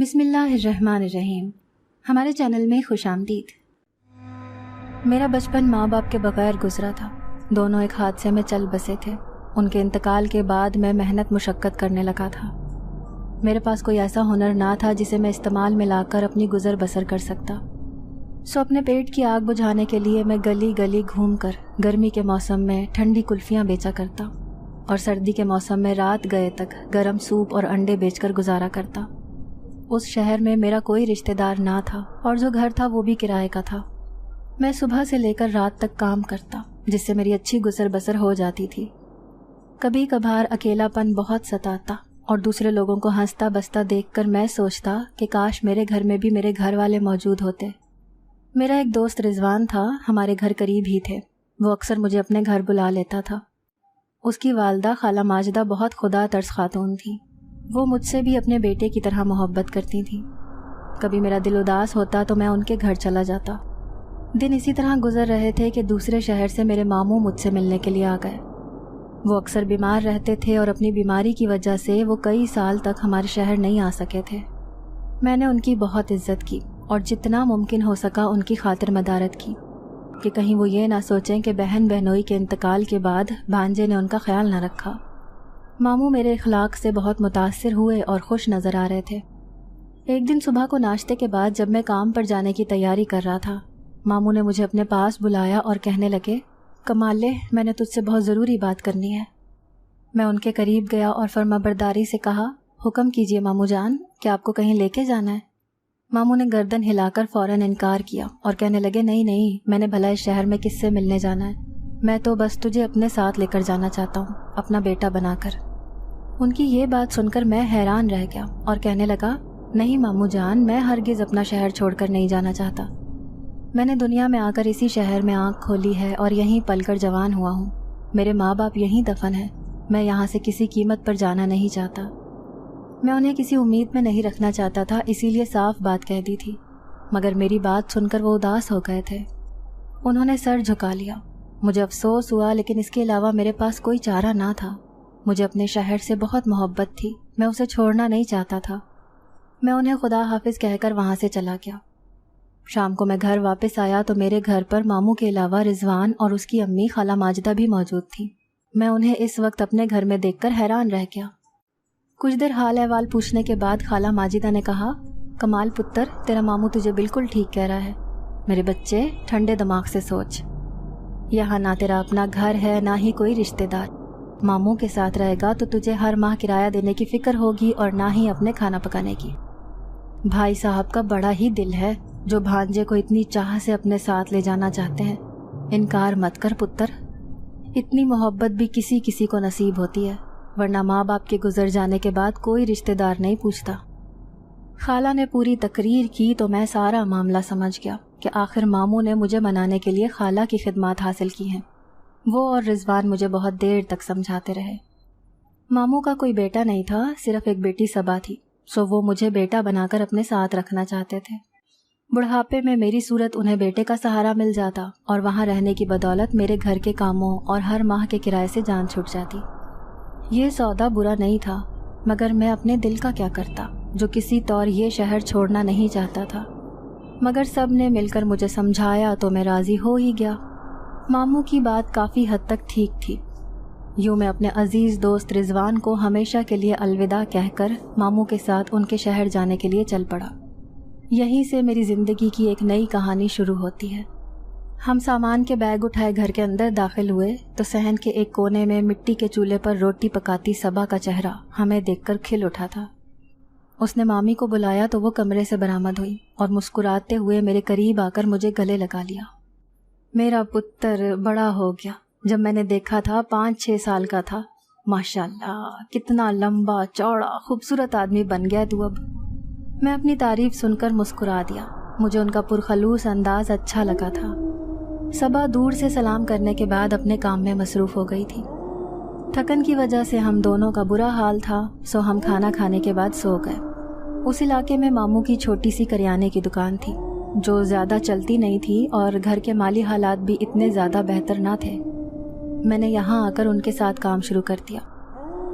بسم اللہ الرحمن الرحیم۔ ہمارے چینل میں خوش آمدید۔ میرا بچپن ماں باپ کے بغیر گزرا تھا۔ دونوں ایک حادثے میں چل بسے تھے۔ ان کے انتقال کے بعد میں محنت مشقت کرنے لگا تھا۔ میرے پاس کوئی ایسا ہنر نہ تھا جسے میں استعمال میں لا کر اپنی گزر بسر کر سکتا۔ اپنے پیٹ کی آگ بجھانے کے لیے میں گلی گلی گھوم کر گرمی کے موسم میں ٹھنڈی کلفیاں بیچا کرتا اور سردی کے موسم میں رات گئے تک گرم سوپ اور انڈے بیچ کر گزارا کرتا۔ اس شہر میں میرا کوئی رشتہ دار نہ تھا اور جو گھر تھا وہ بھی کرائے کا تھا۔ میں صبح سے لے کر رات تک کام کرتا جس سے میری اچھی گزر بسر ہو جاتی تھی۔ کبھی کبھار اکیلا پن بہت ستاتا اور دوسرے لوگوں کو ہنستا بستا دیکھ کر میں سوچتا کہ کاش میرے گھر میں بھی میرے گھر والے موجود ہوتے۔ میرا ایک دوست رضوان تھا، ہمارے گھر قریب ہی تھے۔ وہ اکثر مجھے اپنے گھر بلا لیتا تھا۔ اس کی والدہ خالہ ماجدہ بہت خدا ترس خاتون تھی۔ وہ مجھ سے بھی اپنے بیٹے کی طرح محبت کرتی تھیں۔ کبھی میرا دل اداس ہوتا تو میں ان کے گھر چلا جاتا۔ دن اسی طرح گزر رہے تھے کہ دوسرے شہر سے میرے ماموں مجھ سے ملنے کے لیے آ گئے۔ وہ اکثر بیمار رہتے تھے اور اپنی بیماری کی وجہ سے وہ کئی سال تک ہمارے شہر نہیں آ سکے تھے۔ میں نے ان کی بہت عزت کی اور جتنا ممکن ہو سکا ان کی خاطر مدارت کی کہ کہیں وہ یہ نہ سوچیں کہ بہن بہنوئی کے انتقال کے بعد بھانجے نے ان کا خیال نہ رکھا۔ ماموں میرے اخلاق سے بہت متاثر ہوئے اور خوش نظر آ رہے تھے۔ ایک دن صبح کو ناشتے کے بعد جب میں کام پر جانے کی تیاری کر رہا تھا، ماموں نے مجھے اپنے پاس بلایا اور کہنے لگے، کمالے، میں نے تجھ سے بہت ضروری بات کرنی ہے۔ میں ان کے قریب گیا اور فرمانبرداری سے کہا، حکم کیجیے ماموں جان، کیا آپ کو کہیں لے کے جانا ہے؟ ماموں نے گردن ہلا کر فوراً انکار کیا اور کہنے لگے، نہیں، میں نے بھلا اس شہر میں کس سے ملنے جانا ہے؟ میں تو بس تجھے اپنے ساتھ لے کر جانا چاہتا ہوں، اپنا بیٹا بنا کر۔ ان کی یہ بات سن کر میں حیران رہ گیا اور کہنے لگا، نہیں ماموں جان، میں ہرگز اپنا شہر چھوڑ کر نہیں جانا چاہتا۔ میں نے دنیا میں آ کر اسی شہر میں آنکھ کھولی ہے اور یہیں پل کر جوان ہوا ہوں۔ میرے ماں باپ یہیں دفن ہیں۔ میں یہاں سے کسی قیمت پر جانا نہیں چاہتا۔ میں انہیں کسی امید میں نہیں رکھنا چاہتا تھا، اسی لیے صاف بات کہہ دی تھی، مگر میری بات سن کر وہ اداس ہو گئے تھے۔ انہوں نے سر جھکا لیا۔ مجھے افسوس ہوا، لیکن اس کے علاوہ میرے پاس کوئی چارہ نہ تھا۔ مجھے اپنے شہر سے بہت محبت تھی، میں اسے چھوڑنا نہیں چاہتا تھا۔ میں انہیں خدا حافظ کہہ کر وہاں سے چلا گیا۔ شام کو میں گھر واپس آیا تو میرے گھر پر ماموں کے علاوہ رضوان اور اس کی امی خالہ ماجدہ بھی موجود تھی۔ میں انہیں اس وقت اپنے گھر میں دیکھ کر حیران رہ گیا۔ کچھ دیر حال احوال پوچھنے کے بعد خالہ ماجدہ نے کہا، کمال پتر، تیرا ماموں تجھے بالکل ٹھیک کہہ رہا ہے۔ میرے بچے، ٹھنڈے دماغ سے سوچ۔ یہاں نہ تیرا اپنا گھر ہے نہ ہی کوئی رشتہ دار۔ ماموں کے ساتھ رہے گا تو تجھے ہر ماہ کرایہ دینے کی فکر ہوگی اور نہ ہی اپنے کھانا پکانے کی۔ بھائی صاحب کا بڑا ہی دل ہے جو بھانجے کو اتنی چاہ سے اپنے ساتھ لے جانا چاہتے ہیں۔ انکار مت کر پتر، اتنی محبت بھی کسی کسی کو نصیب ہوتی ہے، ورنہ ماں باپ کے گزر جانے کے بعد کوئی رشتہ دار نہیں پوچھتا۔ خالہ نے پوری تقریر کی تو میں سارا معاملہ سمجھ گیا کہ آخر ماموں نے مجھے منانے کے لیے خالہ کی خدمات حاصل کی ہیں۔ وہ اور رضوان مجھے بہت دیر تک سمجھاتے رہے۔ ماموں کا کوئی بیٹا نہیں تھا، صرف ایک بیٹی صبا تھی، سو وہ مجھے بیٹا بنا کر اپنے ساتھ رکھنا چاہتے تھے۔ بڑھاپے میں میری صورت انہیں بیٹے کا سہارا مل جاتا اور وہاں رہنے کی بدولت میرے گھر کے کاموں اور ہر ماہ کے کرائے سے جان چھوٹ جاتی۔ یہ سودا برا نہیں تھا، مگر میں اپنے دل کا کیا کرتا جو کسی طور یہ شہر چھوڑنا نہیں چاہتا تھا۔ مگر سب نے مل کر مجھے سمجھایا تو میں راضی ہو ہی گیا۔ ماموں کی بات کافی حد تک ٹھیک تھی۔ یوں میں اپنے عزیز دوست رضوان کو ہمیشہ کے لیے الوداع کہہ کر ماموں کے ساتھ ان کے شہر جانے کے لیے چل پڑا۔ یہیں سے میری زندگی کی ایک نئی کہانی شروع ہوتی ہے۔ ہم سامان کے بیگ اٹھائے گھر کے اندر داخل ہوئے تو صحن کے ایک کونے میں مٹی کے چولہے پر روٹی پکاتی صبا کا چہرہ ہمیں دیکھ کر کھل اٹھا تھا۔ اس نے مامی کو بلایا تو وہ کمرے سے برآمد ہوئی اور مسکراتے ہوئے میرے قریب آ کر مجھے گلے لگا لیا۔ میرا پتر بڑا ہو گیا۔ جب میں نے دیکھا تھا 5-6 سال کا تھا۔ ماشاءاللہ، کتنا لمبا چوڑا خوبصورت آدمی بن گیا تو اب۔ میں اپنی تعریف سن کر مسکرا دیا۔ مجھے ان کا پرخلوص انداز اچھا لگا تھا۔ صبا دور سے سلام کرنے کے بعد اپنے کام میں مصروف ہو گئی تھی۔ تھکن کی وجہ سے ہم دونوں کا برا حال تھا، سو ہم کھانا کھانے کے بعد سو گئے۔ اس علاقے میں ماموں کی چھوٹی سی کریانے کی دکان تھی جو زیادہ چلتی نہیں تھی اور گھر کے مالی حالات بھی اتنے زیادہ بہتر نہ تھے۔ میں نے یہاں آ کر ان کے ساتھ کام شروع کر دیا۔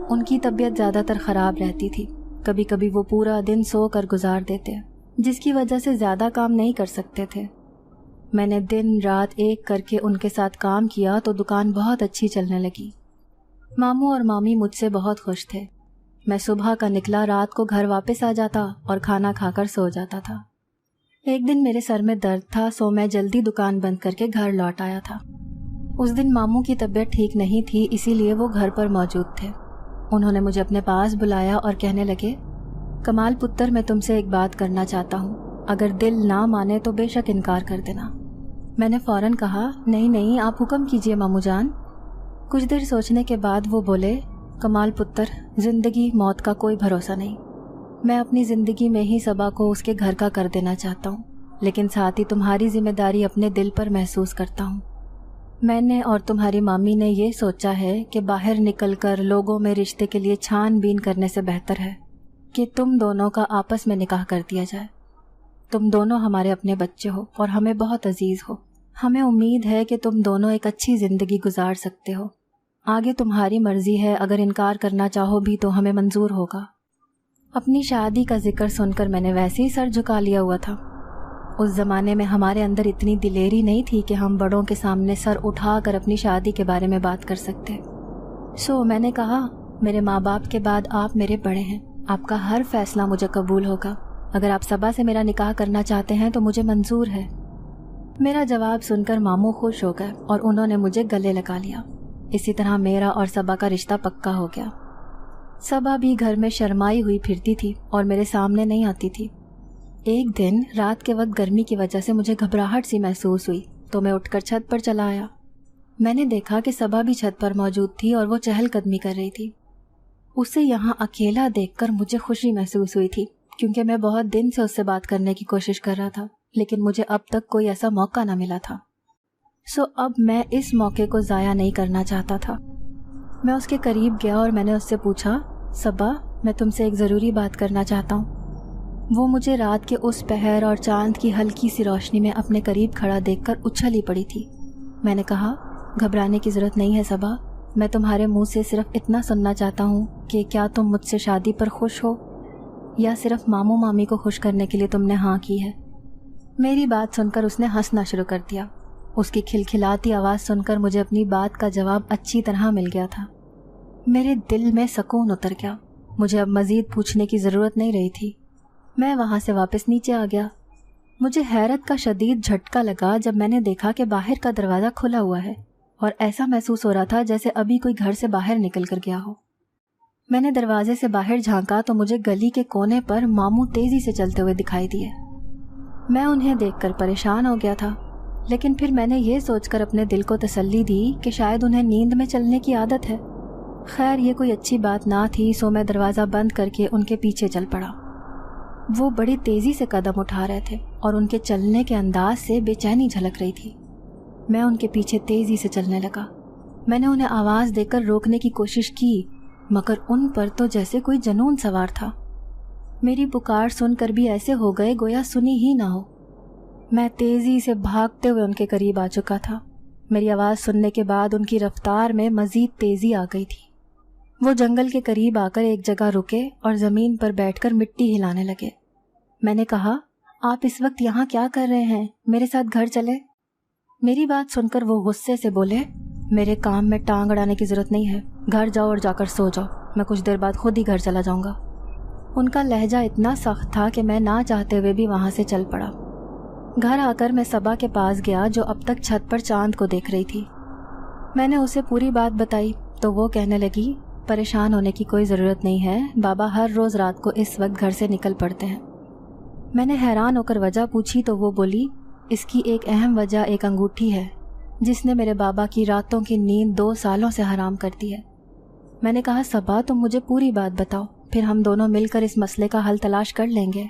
ان کی طبیعت زیادہ تر خراب رہتی تھی، کبھی کبھی وہ پورا دن سو کر گزار دیتے، جس کی وجہ سے زیادہ کام نہیں کر سکتے تھے۔ میں نے دن رات ایک کر کے ان کے ساتھ کام کیا تو دکان بہت اچھی چلنے لگی۔ ماموں اور مامی مجھ سے بہت خوش تھے۔ میں صبح کا نکلا رات کو گھر واپس آ جاتا اور کھانا کھا کر سو جاتا تھا۔ ایک دن میرے سر میں درد تھا، سو میں جلدی دکان بند کر کے گھر لوٹ آیا تھا۔ اس دن ماموں کی طبیعت ٹھیک نہیں تھی، اسی لیے وہ گھر پر موجود تھے۔ انہوں نے مجھے اپنے پاس بلایا اور کہنے لگے، کمال پتر، میں تم سے ایک بات کرنا چاہتا ہوں، اگر دل نہ مانے تو بے شک انکار کر دینا۔ میں نے فوراً کہا، نہیں آپ حکم کیجئے ماموں جان۔ کچھ دیر سوچنے کے بعد وہ بولے، کمال پتر، زندگی موت کا کوئی بھروسہ نہیں۔ میں اپنی زندگی میں ہی صبا کو اس کے گھر کا کر دینا چاہتا ہوں، لیکن ساتھ ہی تمہاری ذمہ داری اپنے دل پر محسوس کرتا ہوں۔ میں نے اور تمہاری مامی نے یہ سوچا ہے کہ باہر نکل کر لوگوں میں رشتے کے لیے چھان بین کرنے سے بہتر ہے کہ تم دونوں کا آپس میں نکاح کر دیا جائے۔ تم دونوں ہمارے اپنے بچے ہو اور ہمیں بہت عزیز ہو۔ ہمیں امید ہے کہ تم دونوں ایک اچھی زندگی گزار سکتے ہو۔ آگے تمہاری مرضی ہے، اگر انکار کرنا چاہو بھی تو ہمیں منظور ہوگا۔ اپنی شادی کا ذکر سن کر میں نے ویسے ہی سر جھکا لیا ہوا تھا۔ اس زمانے میں ہمارے اندر اتنی دلیری نہیں تھی کہ ہم بڑوں کے سامنے سر اٹھا کر اپنی شادی کے بارے میں بات کر سکتے۔ میں نے کہا، میرے ماں باپ کے بعد آپ میرے بڑے ہیں، آپ کا ہر فیصلہ مجھے قبول ہوگا۔ اگر آپ صبا سے میرا نکاح کرنا چاہتے ہیں تو مجھے منظور ہے۔ میرا جواب سن کر ماموں خوش ہو گئے اور انہوں نے مجھے گلے لگا لیا۔ اسی طرح میرا اور صبا کا رشتہ پکا ہو گیا۔ صبا بھی گھر میں شرمائی ہوئی پھرتی تھی اور میرے سامنے نہیں آتی تھی۔ ایک دن رات کے وقت گرمی کی وجہ سے مجھے گھبراہٹ سی محسوس ہوئی تو میں اٹھ کر چھت پر چلا آیا۔ میں نے دیکھا کہ صبا بھی چھت پر موجود تھی اور وہ چہل قدمی کر رہی تھی۔ اسے یہاں اکیلا دیکھ کر مجھے خوشی محسوس ہوئی تھی، کیونکہ میں بہت دن سے اس سے بات کرنے کی کوشش کر رہا تھا، لیکن مجھے اب تک کوئی ایسا موقع نہ ملا تھا۔ اب میں اس موقع کو ضائع نہیں کرنا چاہتا تھا۔ میں اس کے قریب گیا اور میں نے اس سے پوچھا، صبا، میں تم سے ایک ضروری بات کرنا چاہتا ہوں۔ وہ مجھے رات کے اس پہر اور چاند کی ہلکی سی روشنی میں اپنے قریب کھڑا دیکھ کر اچھل ہی پڑی تھی۔ میں نے کہا، گھبرانے کی ضرورت نہیں ہے صبا، میں تمہارے منہ سے صرف اتنا سننا چاہتا ہوں کہ کیا تم مجھ سے شادی پر خوش ہو یا صرف ماموں مامی کو خوش کرنے کے لیے تم نے ہاں کی ہے۔ میری بات سن کر اس نے ہنسنا شروع کر دیا۔ اس کی کھلکھلاتی آواز سن کر مجھے اپنی بات کا جواب اچھی طرح مل گیا تھا۔ میرے دل میں سکون اتر گیا۔ مجھے اب مزید پوچھنے کی ضرورت نہیں رہی تھی۔ میں وہاں سے واپس نیچے آ گیا۔ مجھے حیرت کا شدید جھٹکا لگا جب میں نے دیکھا کہ باہر کا دروازہ کھلا ہوا ہے اور ایسا محسوس ہو رہا تھا جیسے ابھی کوئی گھر سے باہر نکل کر گیا ہو۔ میں نے دروازے سے باہر جھانکا تو مجھے گلی کے کونے پر ماموں تیزی سے چلتے ہوئے دکھائی دیے۔ میں انہیں دیکھ کر پریشان ہو گیا تھا، لیکن پھر میں نے یہ سوچ کر اپنے دل کو تسلی دی کہ شاید انہیں نیند میں چلنے کی عادت ہے۔ خیر یہ کوئی اچھی بات نہ تھی، سو میں دروازہ بند کر کے ان کے پیچھے چل پڑا۔ وہ بڑی تیزی سے قدم اٹھا رہے تھے اور ان کے چلنے کے انداز سے بے چینی جھلک رہی تھی۔ میں ان کے پیچھے تیزی سے چلنے لگا۔ میں نے انہیں آواز دے کر روکنے کی کوشش کی، مگر ان پر تو جیسے کوئی جنون سوار تھا۔ میری پکار سن کر بھی ایسے ہو گئے گویا سنی ہی نہ ہو۔ میں تیزی سے بھاگتے ہوئے ان کے قریب آ چکا تھا۔ میری آواز سننے کے بعد ان کی رفتار میں مزید تیزی آ گئی تھی۔ وہ جنگل کے قریب آ کر ایک جگہ رکے اور زمین پر بیٹھ کر مٹی ہلانے لگے۔ میں نے کہا، آپ اس وقت یہاں کیا کر رہے ہیں؟ میرے ساتھ گھر چلے۔ میری بات سن کر وہ غصے سے بولے، میرے کام میں ٹانگ اڑانے کی ضرورت نہیں ہے، گھر جاؤ اور جا کر سو جاؤ، میں کچھ دیر بعد خود ہی گھر چلا جاؤں گا۔ ان کا لہجہ اتنا سخت تھا کہ میں نہ چاہتے ہوئے بھی وہاں سے چل پڑا۔ گھر آ کر میں صبا کے پاس گیا جو اب تک چھت پر چاند کو دیکھ رہی تھی۔ میں نے اسے پوری بات بتائی تو وہ کہنے لگی، پریشان ہونے کی کوئی ضرورت نہیں ہے، بابا ہر روز رات کو اس وقت گھر سے نکل پڑتے ہیں۔ میں نے حیران ہو کر وجہ پوچھی تو وہ بولی، اس کی ایک اہم وجہ ایک انگوٹھی ہے جس نے میرے بابا کی راتوں کی نیند 2 سالوں سے حرام کر دی ہے۔ میں نے کہا، صبا تم مجھے پوری بات بتاؤ، پھر ہم دونوں مل کر اس مسئلے کا حل تلاش کر لیں گے۔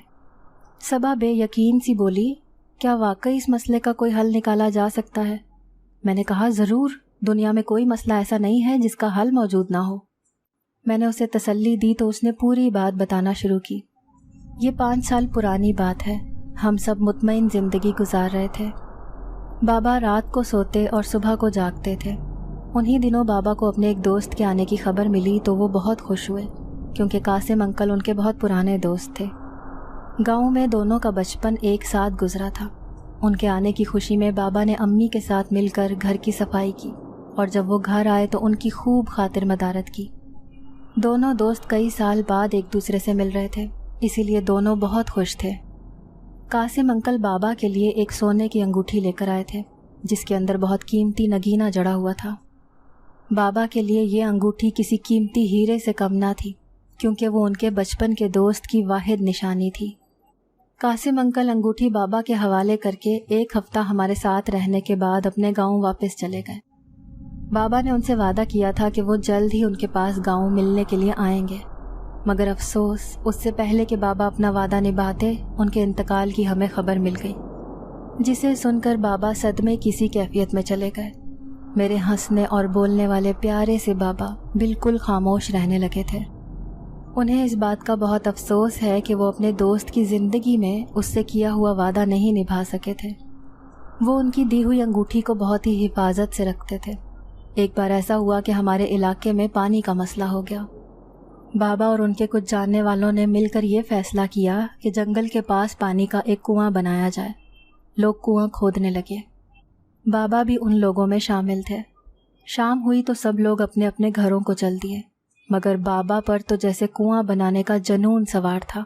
صبا بے یقین سی بولی، کیا واقعی اس مسئلے کا کوئی حل نکالا جا سکتا ہے؟ میں نے کہا، ضرور، دنیا میں کوئی مسئلہ ایسا نہیں ہے جس کا حل موجود نہ ہو۔ میں نے اسے تسلی دی تو اس نے پوری بات بتانا شروع کی۔ یہ 5 سال پرانی بات ہے، ہم سب مطمئن زندگی گزار رہے تھے۔ بابا رات کو سوتے اور صبح کو جاگتے تھے۔ انہی دنوں بابا کو اپنے ایک دوست کے آنے کی خبر ملی تو وہ بہت خوش ہوئے، کیونکہ قاسم انکل ان کے بہت پرانے دوست تھے۔ گاؤں میں دونوں کا بچپن ایک ساتھ گزرا تھا۔ ان کے آنے کی خوشی میں بابا نے امی کے ساتھ مل کر گھر کی صفائی کی، اور جب وہ گھر آئے تو ان کی خوب خاطر مدارت کی۔ دونوں دوست کئی سال بعد ایک دوسرے سے مل رہے تھے، اسی لیے دونوں بہت خوش تھے۔ قاسم انکل بابا کے لیے ایک سونے کی انگوٹھی لے کر آئے تھے جس کے اندر بہت قیمتی نگینہ جڑا ہوا تھا۔ بابا کے لیے یہ انگوٹھی کسی قیمتی ہیرے سے کم نہ تھی، کیونکہ وہ ان کے بچپن کے دوست کی واحد نشانی تھی۔ قاسم انکل انگوٹھی بابا کے حوالے کر کے ایک ہفتہ ہمارے ساتھ رہنے کے بعد اپنے گاؤں واپس چلے گئے۔ بابا نے ان سے وعدہ کیا تھا کہ وہ جلد ہی ان کے پاس گاؤں ملنے کے لیے آئیں گے، مگر افسوس اس سے پہلے کہ بابا اپنا وعدہ نبھاتے ان کے انتقال کی ہمیں خبر مل گئی، جسے سن کر بابا صدمے کی سی کیفیت میں چلے گئے۔ میرے ہنسنے اور بولنے والے پیارے سے بابا بالکل خاموش رہنے لگے تھے۔ انہیں اس بات کا بہت افسوس ہے کہ وہ اپنے دوست کی زندگی میں اس سے کیا ہوا وعدہ نہیں نبھا سکے تھے۔ وہ ان کی دی ہوئی انگوٹھی کو بہت ہی حفاظت سے رکھتے تھے۔ ایک بار ایسا ہوا کہ ہمارے علاقے میں پانی کا مسئلہ ہو گیا۔ بابا اور ان کے کچھ جاننے والوں نے مل کر یہ فیصلہ کیا کہ جنگل کے پاس پانی کا ایک کنواں بنایا جائے۔ لوگ کنواں کھودنے لگے۔ بابا بھی ان لوگوں میں شامل تھے۔ شام ہوئی تو سب لوگ اپنے اپنے گھروں کو چل دیے، مگر بابا پر تو جیسے کنواں بنانے کا جنون سوار تھا،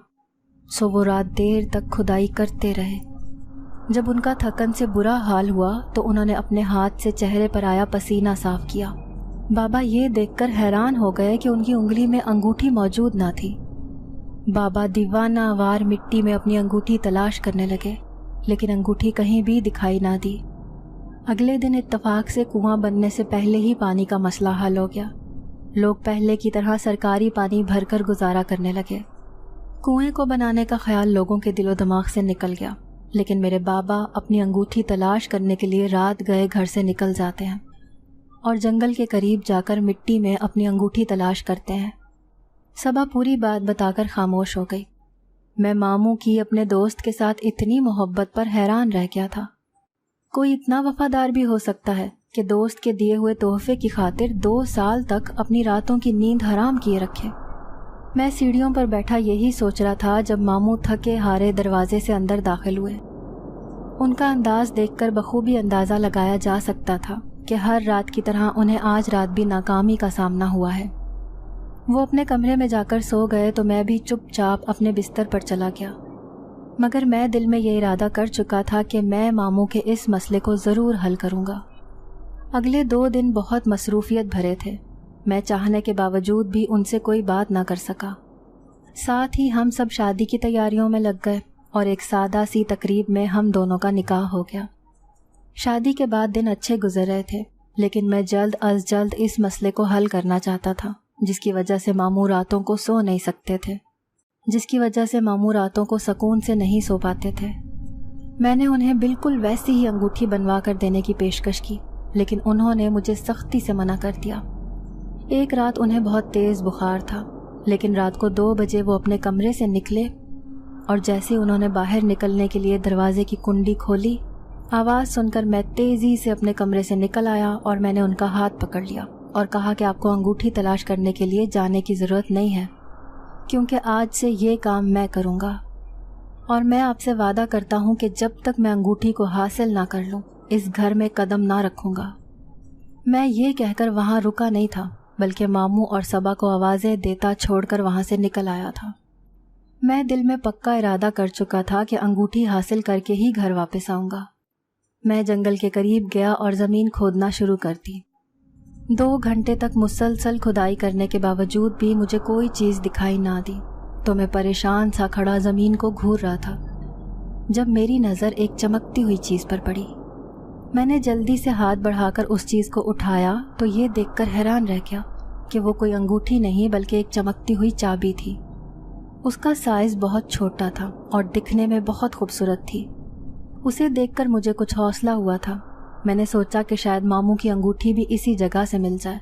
سو وہ رات دیر تک کھدائی کرتے رہے۔ جب ان کا تھکن سے برا حال ہوا تو انہوں نے اپنے ہاتھ سے چہرے پر آیا پسینہ صاف کیا۔ بابا یہ دیکھ کر حیران ہو گئے کہ ان کی انگلی میں انگوٹھی موجود نہ تھی۔ بابا دیوانہ وار مٹی میں اپنی انگوٹھی تلاش کرنے لگے، لیکن انگوٹھی کہیں بھی دکھائی نہ دی۔ اگلے دن اتفاق سے کنواں بننے سے پہلے ہی پانی کا مسئلہ حل ہو گیا۔ لوگ پہلے کی طرح سرکاری پانی بھر کر گزارا کرنے لگے۔ کنویں کو بنانے کا خیال لوگوں کے دل و دماغ سے نکل گیا، لیکن میرے بابا اپنی انگوٹھی تلاش کرنے کے لیے رات گئے گھر سے نکل جاتے ہیں اور جنگل کے قریب جا کر مٹی میں اپنی انگوٹھی تلاش کرتے ہیں۔ صبا پوری بات بتا کر خاموش ہو گئی۔ میں ماموں کی اپنے دوست کے ساتھ اتنی محبت پر حیران رہ گیا تھا۔ کوئی اتنا وفادار بھی ہو سکتا ہے کہ دوست کے دیے ہوئے تحفے کی خاطر 2 سال تک اپنی راتوں کی نیند حرام کیے رکھے۔ میں سیڑھیوں پر بیٹھا یہی سوچ رہا تھا جب ماموں تھکے ہارے دروازے سے اندر داخل ہوئے۔ ان کا انداز دیکھ کر بخوبی اندازہ لگایا جا سکتا تھا کہ ہر رات کی طرح انہیں آج رات بھی ناکامی کا سامنا ہوا ہے۔ وہ اپنے کمرے میں جا کر سو گئے تو میں بھی چپ چاپ اپنے بستر پر چلا گیا، مگر میں دل میں یہ ارادہ کر چکا تھا کہ میں ماموں کے اس مسئلے کو ضرور حل کروں گا۔ اگلے 2 دن بہت مصروفیت بھرے تھے۔ میں چاہنے کے باوجود بھی ان سے کوئی بات نہ کر سکا۔ ساتھ ہی ہم سب شادی کی تیاریوں میں لگ گئے اور ایک سادہ سی تقریب میں ہم دونوں کا نکاح ہو گیا۔ شادی کے بعد دن اچھے گزر رہے تھے، لیکن میں جلد از جلد اس مسئلے کو حل کرنا چاہتا تھا، جس کی وجہ سے ماموں راتوں کو سو نہیں سکتے تھے، سکون سے نہیں سو پاتے تھے۔ میں نے انہیں بالکل ویسی ہی انگوٹھی بنوا کر دینے کی پیشکش کی، لیکن انہوں نے مجھے سختی سے منع کر دیا۔ ایک رات انہیں بہت تیز بخار تھا، لیکن رات کو 2 بجے وہ اپنے کمرے سے نکلے اور جیسے انہوں نے باہر نکلنے کے لیے دروازے کی کنڈی کھولی، آواز سن کر میں تیزی سے اپنے کمرے سے نکل آیا اور میں نے ان کا ہاتھ پکڑ لیا اور کہا کہ آپ کو انگوٹھی تلاش کرنے کے لیے جانے کی ضرورت نہیں ہے، کیونکہ آج سے یہ کام میں کروں گا، اور میں آپ سے وعدہ کرتا ہوں کہ جب تک میں انگوٹھی کو حاصل نہ کر لوں اس گھر میں قدم نہ رکھوں گا۔ میں یہ کہہ کر وہاں رکا نہیں تھا، بلکہ ماموں اور صبا کو آوازیں دیتا چھوڑ کر وہاں سے نکل آیا تھا۔ میں دل میں پکا ارادہ کر چکا تھا کہ انگوٹھی حاصل کر کے ہی گھر واپس آؤں گا۔ میں جنگل کے قریب گیا اور زمین کھودنا شروع کر دی۔ 2 گھنٹے تک مسلسل کھدائی کرنے کے باوجود بھی مجھے کوئی چیز دکھائی نہ دی، تو میں پریشان سا کھڑا زمین کو گھور رہا تھا، جب میری نظر ایک چمکتی ہوئی چیز پر پڑی۔ میں نے جلدی سے ہاتھ بڑھا کر اس چیز کو اٹھایا تو یہ دیکھ کر حیران رہ گیا کہ وہ کوئی انگوٹھی نہیں بلکہ ایک چمکتی ہوئی چابی تھی۔ اس کا سائز بہت چھوٹا تھا اور دکھنے میں بہت خوبصورت تھی۔ اسے دیکھ کر مجھے کچھ حوصلہ ہوا تھا۔ میں نے سوچا کہ شاید ماموں کی انگوٹھی بھی اسی جگہ سے مل جائے۔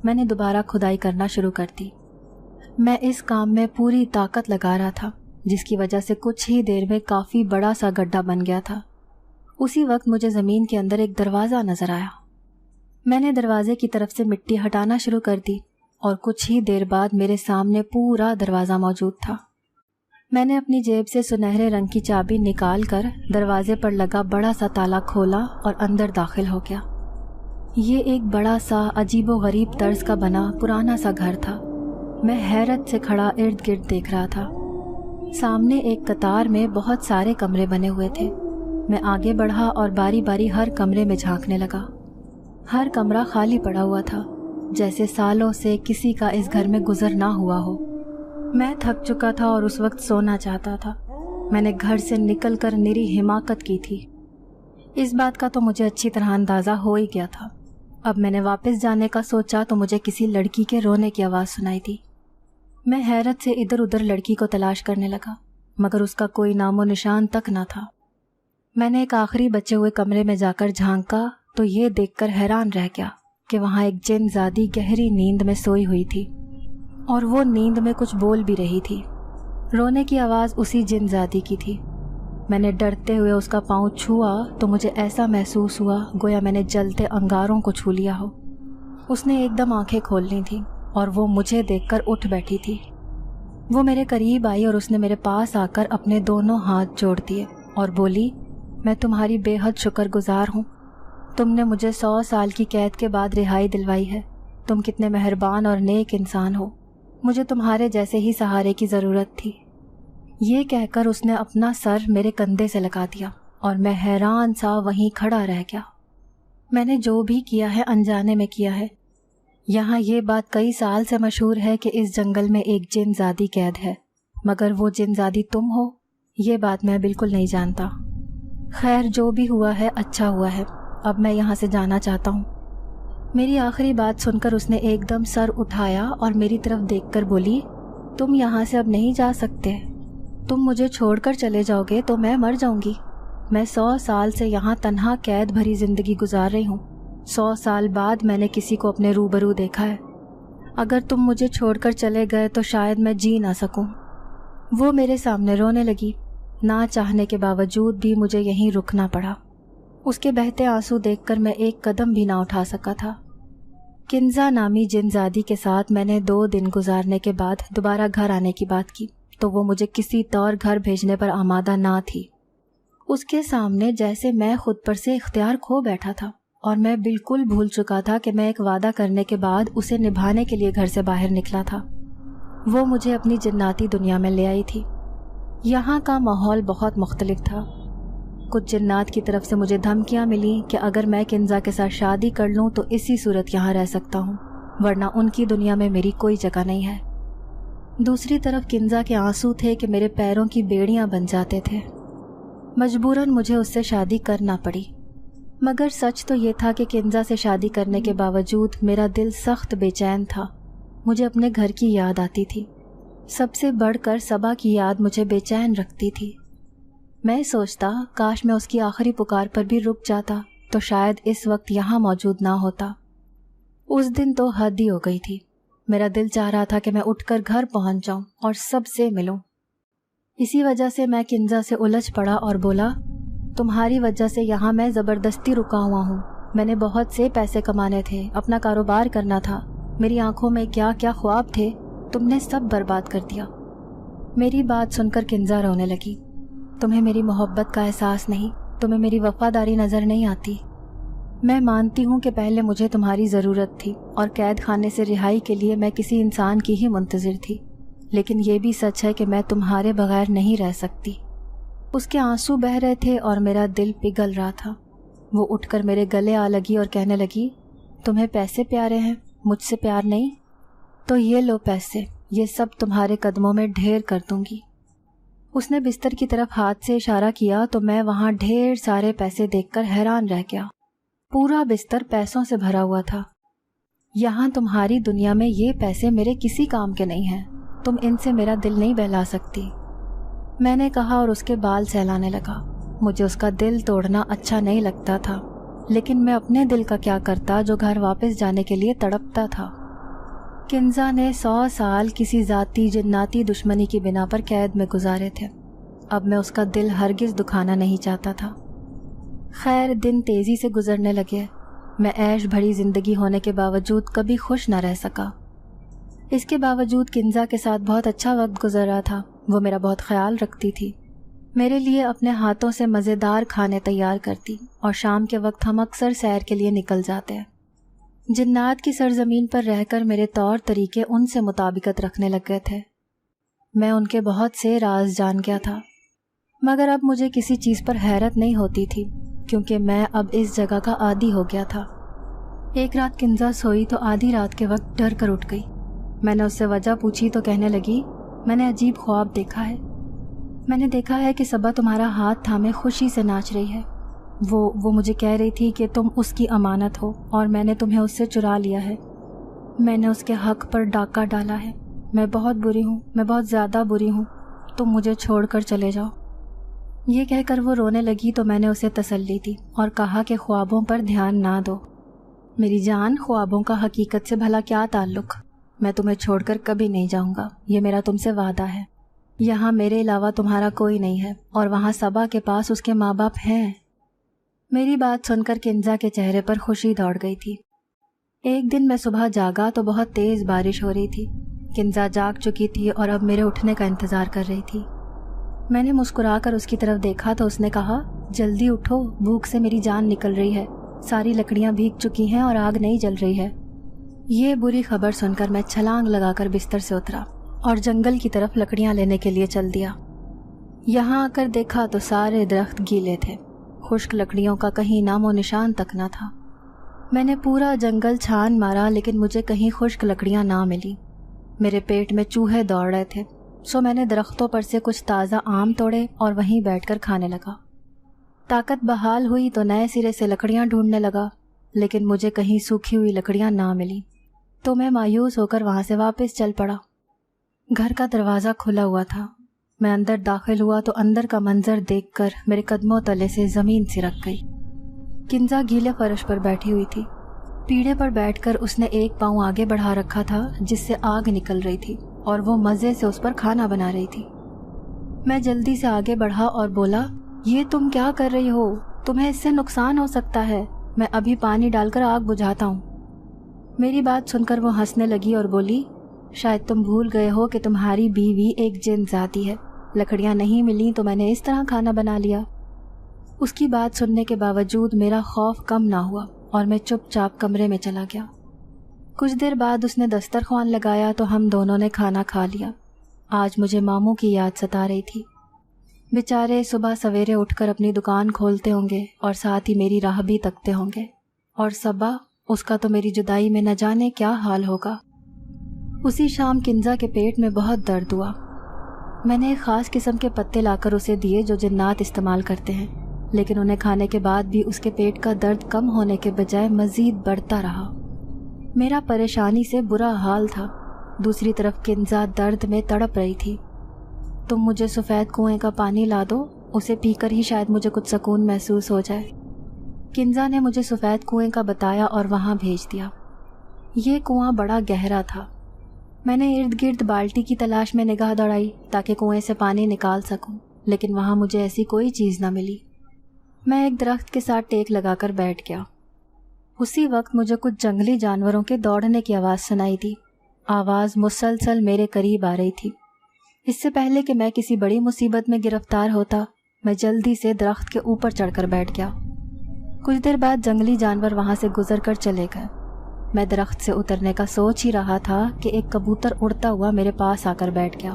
میں نے دوبارہ کھدائی کرنا شروع کر دی۔ میں اس کام میں پوری طاقت لگا رہا تھا، جس کی وجہ سے کچھ ہی دیر میں کافی بڑا سا گڈھا بن گیا تھا۔ اسی وقت مجھے زمین کے اندر ایک دروازہ نظر آیا۔ میں نے دروازے کی طرف سے مٹی ہٹانا شروع کر دی اور کچھ ہی دیر بعد میرے سامنے پورا دروازہ موجود تھا۔ میں نے اپنی جیب سے سنہرے رنگ کی چابی نکال کر دروازے پر لگا بڑا سا تالا کھولا اور اندر داخل ہو گیا۔ یہ ایک بڑا سا عجیب و غریب طرز کا بنا پرانا سا گھر تھا۔ میں حیرت سے کھڑا ارد گرد دیکھ رہا تھا۔ سامنے ایک قطار میں بہت سارے کمرے بنے ہوئے تھے۔ میں آگے بڑھا اور باری باری ہر کمرے میں جھانکنے لگا۔ ہر کمرہ خالی پڑا ہوا تھا، جیسے سالوں سے کسی کا اس گھر میں گزر نہ ہوا ہو۔ میں تھک چکا تھا اور اس وقت سونا چاہتا تھا۔ میں نے گھر سے نکل کر نری حماقت کی تھی۔ اس بات کا تو مجھے اچھی طرح اندازہ ہو ہی گیا تھا۔ اب میں نے واپس جانے کا سوچا تو مجھے کسی لڑکی کے رونے کی آواز سنائی دی۔ میں حیرت سے ادھر ادھر لڑکی کو تلاش کرنے لگا، مگر اس کا کوئی نام و نشان تک نہ تھا۔ میں نے ایک آخری بچے ہوئے کمرے میں جا کر جھانکا تو یہ دیکھ کر حیران رہ گیا کہ وہاں ایک جن زادی گہری نیند میں سوئی ہوئی تھی، اور وہ نیند میں کچھ بول بھی رہی تھی۔ رونے کی آواز اسی جن زادی کی تھی۔ میں نے ڈرتے ہوئے اس کا پاؤں چھوا تو مجھے ایسا محسوس ہوا گویا میں نے جلتے انگاروں کو چھو لیا ہو۔ اس نے ایک دم آنکھیں کھول لی تھیں اور وہ مجھے دیکھ کر اٹھ بیٹھی تھی۔ وہ میرے قریب آئی اور اس نے میرے پاس آ کر اپنے دونوں ہاتھ جوڑ دیے اور بولی، میں تمہاری بے حد شکر گزار ہوں۔ تم نے مجھے 100 سال کی قید کے بعد رہائی دلوائی ہے۔ تم کتنے مہربان اور نیک انسان ہو۔ مجھے تمہارے جیسے ہی سہارے کی ضرورت تھی۔ یہ کہہ کر اس نے اپنا سر میرے کندھے سے لگا دیا اور میں حیران سا وہیں کھڑا رہ گیا۔ میں نے جو بھی کیا ہے انجانے میں کیا ہے۔ یہاں یہ بات کئی سال سے مشہور ہے کہ اس جنگل میں ایک جن زادی قید ہے، مگر وہ جن زادی تم ہو، یہ بات میں بالکل نہیں جانتا۔ خیر، جو بھی ہوا ہے اچھا ہوا ہے۔ اب میں یہاں سے جانا چاہتا ہوں۔ میری آخری بات سن کر اس نے ایک دم سر اٹھایا اور میری طرف دیکھ کر بولی، تم یہاں سے اب نہیں جا سکتے۔ تم مجھے چھوڑ کر چلے جاؤ گے تو میں مر جاؤں گی۔ میں 100 سال سے یہاں تنہا قید بھری زندگی گزار رہی ہوں۔ 100 سال بعد میں نے کسی کو اپنے روبرو دیکھا ہے۔ اگر تم مجھے چھوڑ کر چلے گئے تو شاید میں جی نہ سکوں۔ وہ میرے سامنے رونے لگی۔ نہ چاہنے کے باوجود بھی مجھے یہیں رکنا پڑا۔ اس کے بہتے آنسو دیکھ کر میں ایک قدم بھی نہ اٹھا سکا تھا۔ کنزا نامی جن زادی کے ساتھ میں نے 2 دن گزارنے کے بعد دوبارہ گھر آنے کی بات کی تو وہ مجھے کسی طور گھر بھیجنے پر آمادہ نہ تھی۔ اس کے سامنے جیسے میں خود پر سے اختیار کھو بیٹھا تھا اور میں بالکل بھول چکا تھا کہ میں ایک وعدہ کرنے کے بعد اسے نبھانے کے لیے گھر سے باہر نکلا تھا۔ وہ مجھے اپنی جناتی دنیا میں لے آئی تھی۔ یہاں کا ماحول بہت مختلف تھا۔ کچھ جنات کی طرف سے مجھے دھمکیاں ملی کہ اگر میں کنزا کے ساتھ شادی کر لوں تو اسی صورت یہاں رہ سکتا ہوں، ورنہ ان کی دنیا میں میری کوئی جگہ نہیں ہے۔ دوسری طرف کنزا کے آنسو تھے کہ میرے پیروں کی بیڑیاں بن جاتے تھے۔ مجبوراً مجھے اس سے شادی کرنا پڑی، مگر سچ تو یہ تھا کہ کنزا سے شادی کرنے کے باوجود میرا دل سخت بے چین تھا۔ مجھے اپنے گھر کی یاد آتی تھی۔ سب سے بڑھ کر صبا کی یاد مجھے بے چین رکھتی تھی۔ میں سوچتا کاش میں اس کی آخری پکار پر بھی رک جاتا تو شاید اس وقت یہاں موجود نہ ہوتا۔ اس دن تو حد ہی ہو گئی تھی۔ میرا دل چاہ رہا تھا کہ میں اٹھ کر گھر پہنچ جاؤں اور سب سے ملوں۔ اسی وجہ سے میں کنزا سے الجھ پڑا اور بولا، تمہاری وجہ سے یہاں میں زبردستی رکا ہوا ہوں۔ میں نے بہت سے پیسے کمانے تھے، اپنا کاروبار کرنا تھا، میری آنکھوں میں کیا کیا خواب تھے، تم نے سب برباد کر دیا۔ میری بات سن کر کنزا رونے لگی۔ تمہیں میری محبت کا احساس نہیں، تمہیں میری وفاداری نظر نہیں آتی۔ میں مانتی ہوں کہ پہلے مجھے تمہاری ضرورت تھی اور قید خانے سے رہائی کے لیے میں کسی انسان کی ہی منتظر تھی، لیکن یہ بھی سچ ہے کہ میں تمہارے بغیر نہیں رہ سکتی۔ اس کے آنسو بہہ رہے تھے اور میرا دل پگھل رہا تھا۔ وہ اٹھ کر میرے گلے آ لگی اور کہنے لگی، تمہیں پیسے پیارے ہیں، مجھ سے پیار نہیں؟ تو یہ لو پیسے، یہ سب تمہارے قدموں میں ڈھیر کر دوں گی۔ اس نے بستر کی طرف ہاتھ سے اشارہ کیا تو میں وہاں ڈھیر سارے پیسے دیکھ کر حیران رہ گیا۔ پورا بستر پیسوں سے بھرا ہوا تھا۔ یہاں تمہاری دنیا میں یہ پیسے میرے کسی کام کے نہیں ہیں، تم ان سے میرا دل نہیں بہلا سکتی، میں نے کہا اور اس کے بال سہلانے لگا۔ مجھے اس کا دل توڑنا اچھا نہیں لگتا تھا، لیکن میں اپنے دل کا کیا کرتا جو گھر واپس جانے کے لیے تڑپتا تھا۔ کنزا نے 100 سال کسی ذاتی جناتی دشمنی کی بنا پر قید میں گزارے تھے۔ اب میں اس کا دل ہرگز دکھانا نہیں چاہتا تھا۔ خیر، دن تیزی سے گزرنے لگے۔ میں عیش بھری زندگی ہونے کے باوجود کبھی خوش نہ رہ سکا۔ اس کے باوجود کنزا کے ساتھ بہت اچھا وقت گزر رہا تھا. وہ میرا بہت خیال رکھتی تھی، میرے لیے اپنے ہاتھوں سے مزیدار کھانے تیار کرتی، اور شام کے وقت ہم اکثر سیر کے لیے نکل جاتے. جنات کی سرزمین پر رہ کر میرے طور طریقے ان سے مطابقت رکھنے لگ گئے تھے. میں ان کے بہت سے راز جان گیا تھا، مگر اب مجھے کسی چیز پر حیرت نہیں ہوتی تھی، کیونکہ میں اب اس جگہ کا عادی ہو گیا تھا. ایک رات کنزا سوئی تو آدھی رات کے وقت ڈر کر اٹھ گئی. میں نے اس سے وجہ پوچھی تو کہنے لگی، میں نے عجیب خواب دیکھا ہے. میں نے دیکھا ہے کہ صبا تمہارا ہاتھ تھامے خوشی سے ناچ رہی ہے. وہ مجھے کہہ رہی تھی کہ تم اس کی امانت ہو اور میں نے تمہیں اس سے چرا لیا ہے. میں نے اس کے حق پر ڈاکہ ڈالا ہے. میں بہت بری ہوں، میں بہت زیادہ بری ہوں. تم مجھے چھوڑ کر چلے جاؤ. یہ کہہ کر وہ رونے لگی تو میں نے اسے تسلی دی اور کہا کہ خوابوں پر دھیان نہ دو. میری جان، خوابوں کا حقیقت سے بھلا کیا تعلق؟ میں تمہیں چھوڑ کر کبھی نہیں جاؤں گا، یہ میرا تم سے وعدہ ہے. یہاں میرے علاوہ تمہارا کوئی نہیں ہے، اور وہاں صبا کے پاس اس کے ماں باپ ہیں. میری بات سن کر کنزا کے چہرے پر خوشی دوڑ گئی تھی. ایک دن میں صبح جاگا تو بہت تیز بارش ہو رہی تھی. کنزا جاگ چکی تھی اور اب میرے اٹھنے کا انتظار کر رہی تھی. میں نے مسکرا کر اس کی طرف دیکھا تو اس نے کہا، جلدی اٹھو، بھوک سے میری جان نکل رہی ہے. ساری لکڑیاں بھیگ چکی ہیں اور آگ نہیں جل رہی ہے. یہ بری خبر سن کر میں چھلانگ لگا کر بستر سے اترا اور جنگل کی طرف لکڑیاں لینے کے لیے چل دیا. یہاں آ کر دیکھا تو سارے درخت گیلے تھے، خشک لکڑیوں کا کہیں نام و نشان تک نہ تھا. میں نے پورا جنگل چھان مارا لیکن مجھے کہیں خشک لکڑیاں نہ ملی. میرے پیٹ میں چوہے دوڑ رہے تھے، سو میں نے درختوں پر سے کچھ تازہ آم توڑے اور وہیں بیٹھ کر کھانے لگا. طاقت بحال ہوئی تو نئے سرے سے لکڑیاں ڈھونڈنے لگا، لیکن مجھے کہیں سوکھی ہوئی لکڑیاں نہ ملی تو میں مایوس ہو کر وہاں سے واپس چل پڑا. گھر کا دروازہ کھلا ہوا تھا. میں اندر داخل ہوا تو اندر کا منظر دیکھ کر میرے قدموں تلے سے زمین سرک گئی. کنزا گیلے فرش پر بیٹھی ہوئی تھی. پیڑے پر بیٹھ کر اس نے ایک پاؤں آگے بڑھا رکھا تھا جس سے آگ نکل رہی تھی اور وہ مزے سے اس پر کھانا بنا رہی تھی. میں جلدی سے آگے بڑھا اور بولا، یہ تم کیا کر رہی ہو؟ تمہیں اس سے نقصان ہو سکتا ہے. میں ابھی پانی ڈال کر آگ بجھاتا ہوں. میری بات سن کر وہ ہنسنے لگی اور بولی، شاید تم بھول گئے ہو کہ تمہاری بیوی ایک جن ذاتی ہے. لکڑیاں نہیں ملیں تو میں نے اس طرح کھانا بنا لیا. اس کی بات سننے کے باوجود میرا خوف کم نہ ہوا اور میں چپ چاپ کمرے میں چلا گیا. کچھ دیر بعد اس نے دسترخوان لگایا تو ہم دونوں نے کھانا کھا لیا. آج مجھے ماموں کی یاد ستا رہی تھی. بیچارے صبح سویرے اٹھ کر اپنی دکان کھولتے ہوں گے اور ساتھ ہی میری راہ بھی تکتے ہوں گے، اور صبا، اس کا تو میری جدائی میں نہ جانے کیا حال ہوگا. اسی شام کنزا کے پیٹ میں بہت درد ہوا. میں نے ایک خاص قسم کے پتے لا کر اسے دیے جو جنات استعمال کرتے ہیں، لیکن انہیں کھانے کے بعد بھی اس کے پیٹ کا درد کم ہونے کے بجائے مزید بڑھتا رہا. میرا پریشانی سے برا حال تھا. دوسری طرف کنزا درد میں تڑپ رہی تھی. تم مجھے سفید کنویں کا پانی لا دو، اسے پی کر ہی شاید مجھے کچھ سکون محسوس ہو جائے. کنزا نے مجھے سفید کنویں کا بتایا اور وہاں بھیج دیا. یہ کنواں بڑا گہرا تھا. میں نے ارد گرد بالٹی کی تلاش میں نگاہ دوڑائی تاکہ کنویں سے پانی نکال سکوں، لیکن وہاں مجھے ایسی کوئی چیز نہ ملی. میں ایک درخت کے ساتھ ٹیک لگا کر بیٹھ گیا. اسی وقت مجھے کچھ جنگلی جانوروں کے دوڑنے کی آواز سنائی دی. آواز مسلسل میرے قریب آ رہی تھی. اس سے پہلے کہ میں کسی بڑی مصیبت میں گرفتار ہوتا، میں جلدی سے درخت کے اوپر چڑھ کر بیٹھ گیا. کچھ دیر بعد جنگلی جانور وہاں سے گزر کر چلے گئے. میں درخت سے اترنے کا سوچ ہی رہا تھا کہ ایک کبوتر اڑتا ہوا میرے پاس آ کر بیٹھ گیا.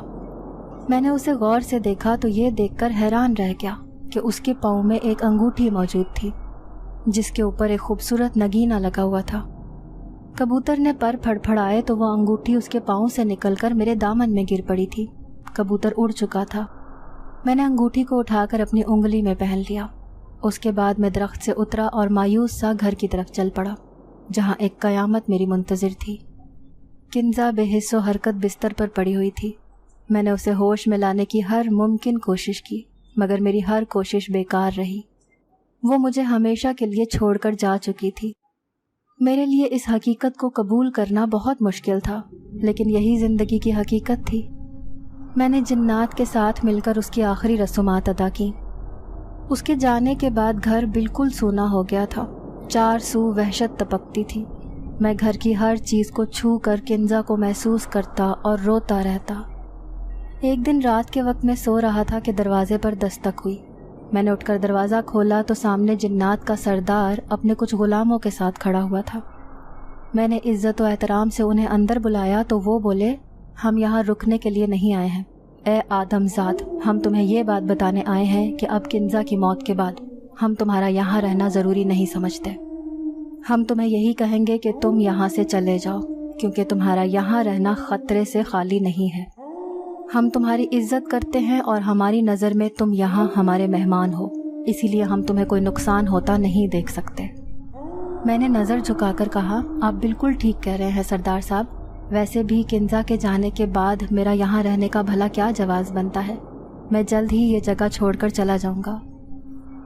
میں نے اسے غور سے دیکھا تو یہ دیکھ کر حیران رہ گیا کہ اس کے پاؤں میں ایک انگوٹھی موجود تھی جس کے اوپر ایک خوبصورت نگینہ لگا ہوا تھا. کبوتر نے پر پھڑپھڑائے تو وہ انگوٹھی اس کے پاؤں سے نکل کر میرے دامن میں گر پڑی تھی. کبوتر اڑ چکا تھا. میں نے انگوٹھی کو اٹھا کر اپنی انگلی میں پہن لیا. اس کے بعد میں درخت سے اترا اور مایوس سا گھر کی طرف چل پڑا جہاں ایک قیامت میری منتظر تھی. کنزا بے حس و حرکت بستر پر پڑی ہوئی تھی. میں نے اسے ہوش میں لانے کی ہر ممکن کوشش کی مگر میری ہر کوشش بیکار رہی. وہ مجھے ہمیشہ کے لیے چھوڑ کر جا چکی تھی. میرے لیے اس حقیقت کو قبول کرنا بہت مشکل تھا، لیکن یہی زندگی کی حقیقت تھی. میں نے جنات کے ساتھ مل کر اس کی آخری رسومات ادا کی. اس کے جانے کے بعد گھر بالکل سونا ہو گیا تھا. چار سو وحشت تپکتی تھی. میں گھر کی ہر چیز کو چھو کر کنزا کو محسوس کرتا اور روتا رہتا۔ ایک دن رات کے وقت میں سو رہا تھا کہ دروازے پر دستک ہوئی۔ میں نے اٹھ کر دروازہ کھولا تو سامنے جنات کا سردار اپنے کچھ غلاموں کے ساتھ کھڑا ہوا تھا۔ میں نے عزت و احترام سے انہیں اندر بلایا تو وہ بولے، ہم یہاں رکنے کے لیے نہیں آئے ہیں، اے آدم ذات، ہم تمہیں یہ بات بتانے آئے ہیں کہ اب کنزا کی موت کے بعد ہم تمہارا یہاں رہنا ضروری نہیں سمجھتے۔ ہم تمہیں یہی کہیں گے کہ تم یہاں سے چلے جاؤ، کیونکہ تمہارا یہاں رہنا خطرے سے خالی نہیں ہے۔ ہم تمہاری عزت کرتے ہیں اور ہماری نظر میں تم یہاں ہمارے مہمان ہو، اسی لیے ہم تمہیں کوئی نقصان ہوتا نہیں دیکھ سکتے۔ میں نے نظر جھکا کر کہا، آپ بالکل ٹھیک کہہ رہے ہیں سردار صاحب، ویسے بھی کنزا کے جانے کے بعد میرا یہاں رہنے کا بھلا کیا جواز بنتا ہے، میں جلد ہی یہ جگہ چھوڑ کر چلا جاؤں گا۔